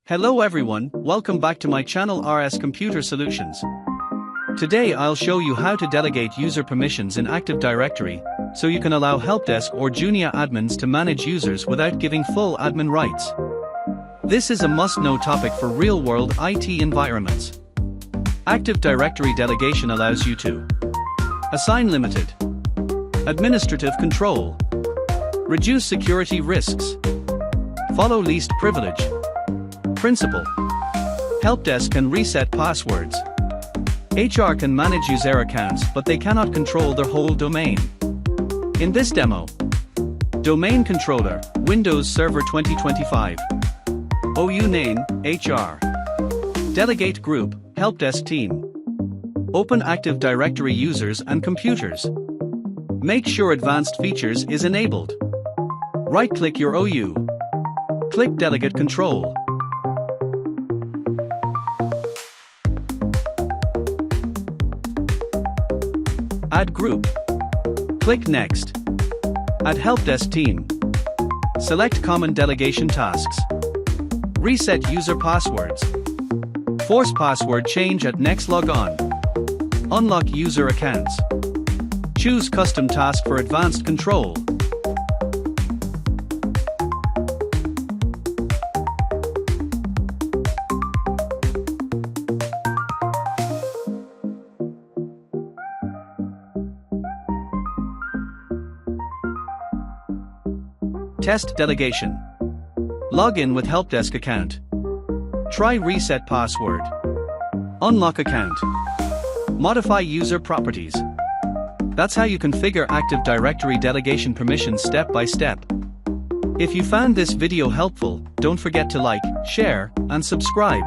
Hello everyone, welcome back to my channel RS Computer Solutions. Today I'll show you how to delegate user permissions in Active Directory, so you can allow helpdesk or junior admins to manage users without giving full admin rights. This is a must-know topic for real-world IT environments. Active Directory delegation allows you to assign limited administrative control, reduce security risks, follow least privilege principle. Helpdesk can reset passwords. HR can manage user accounts, but they cannot control their whole domain. In this demo, Domain Controller, Windows Server 2025. OU name, HR. Delegate group, Helpdesk team. Open Active Directory users and computers. Make sure advanced features is enabled. Right-click your OU. Click Delegate Control. Add group. Click Next. Add Helpdesk team. Select common delegation tasks. Reset user passwords. Force password change at next logon. Unlock user accounts. Choose custom task for advanced control. Test delegation. Log in with Helpdesk account. Try reset password. Unlock account. Modify user properties. That's how you configure Active Directory delegation permissions step by step. If you found this video helpful, don't forget to like, share, and subscribe.